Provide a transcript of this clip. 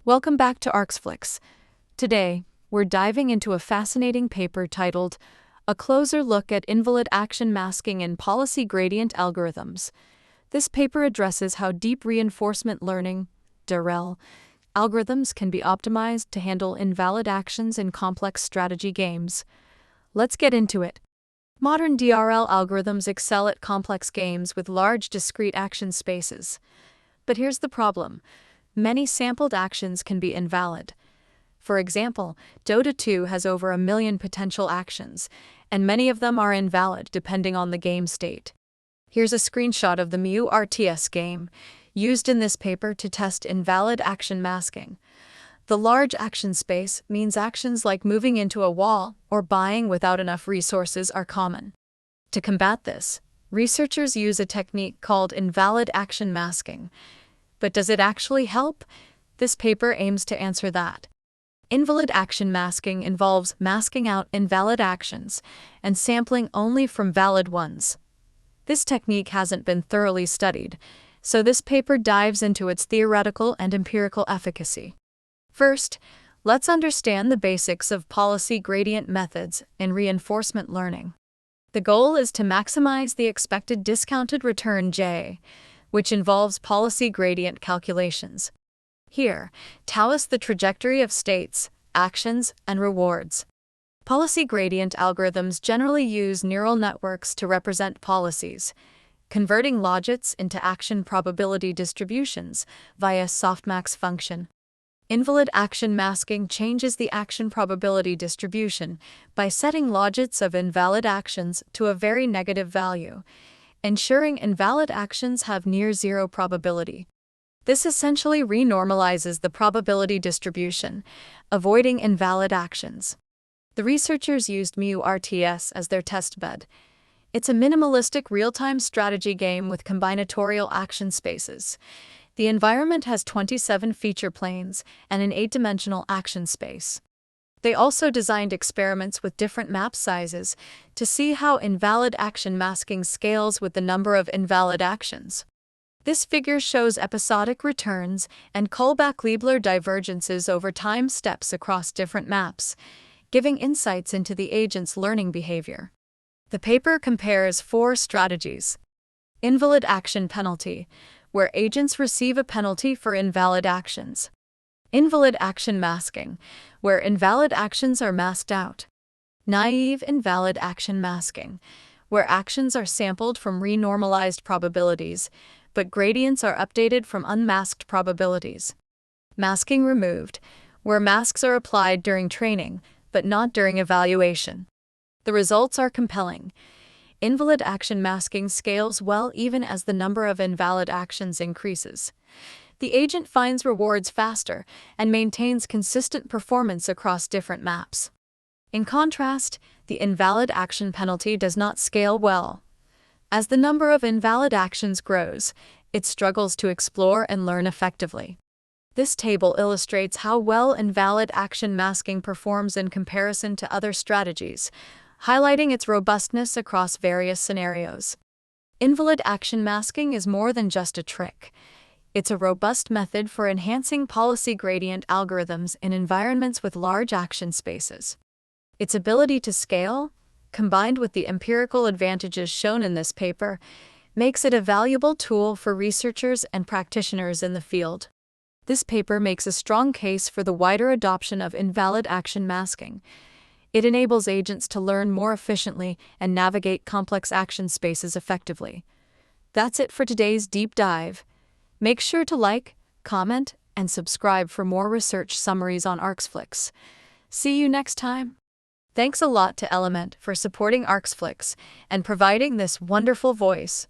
Welcome back to Arxflix. Today, we're diving into a fascinating paper titled A Closer Look at Invalid Action Masking in Policy Gradient Algorithms. This paper addresses how deep reinforcement learning (DRL) algorithms can be optimized to handle invalid actions in complex strategy games. Let's get into it. Modern DRL algorithms excel at complex games with large discrete action spaces. But here's the problem. Many sampled actions can be invalid. For example, Dota 2 has over 1 million potential actions, and many of them are invalid depending on the game state. Here's a screenshot of the Mu RTS game, used in this paper to test invalid action masking. The large action space means actions like moving into a wall or buying without enough resources are common. To combat this, researchers use a technique called invalid action masking. But does it actually help? This paper aims to answer that. Invalid action masking involves masking out invalid actions and sampling only from valid ones. This technique hasn't been thoroughly studied, so this paper dives into its theoretical and empirical efficacy. First, let's understand the basics of policy gradient methods in reinforcement learning. The goal is to maximize the expected discounted return J, which involves policy gradient calculations. Here, tau is the trajectory of states, actions, and rewards. Policy gradient algorithms generally use neural networks to represent policies, converting logits into action probability distributions via softmax function. Invalid action masking changes the action probability distribution by setting logits of invalid actions to a very negative value, ensuring invalid actions have near zero probability. This essentially renormalizes the probability distribution, avoiding invalid actions. The researchers used Mu RTS as their testbed. It's a minimalistic real-time strategy game with combinatorial action spaces. The environment has 27 feature planes and an 8-dimensional action space. They also designed experiments with different map sizes to see how invalid action masking scales with the number of invalid actions. This figure shows episodic returns and Kullback-Leibler divergences over time steps across different maps, giving insights into the agent's learning behavior. The paper compares 4 strategies. Invalid action penalty, where agents receive a penalty for invalid actions. Invalid action masking, where invalid actions are masked out. Naive invalid action masking, where actions are sampled from renormalized probabilities, but gradients are updated from unmasked probabilities. Masking removed, where masks are applied during training, but not during evaluation. The results are compelling. Invalid action masking scales well even as the number of invalid actions increases. The agent finds rewards faster and maintains consistent performance across different maps. In contrast, the invalid action penalty does not scale well. As the number of invalid actions grows, it struggles to explore and learn effectively. This table illustrates how well invalid action masking performs in comparison to other strategies, highlighting its robustness across various scenarios. Invalid action masking is more than just a trick. It's a robust method for enhancing policy gradient algorithms in environments with large action spaces. Its ability to scale, combined with the empirical advantages shown in this paper, makes it a valuable tool for researchers and practitioners in the field. This paper makes a strong case for the wider adoption of invalid action masking. It enables agents to learn more efficiently and navigate complex action spaces effectively. That's it for today's deep dive. Make sure to like, comment, and subscribe for more research summaries on Arxflix. See you next time. Thanks a lot to Element for supporting Arxflix and providing this wonderful voice.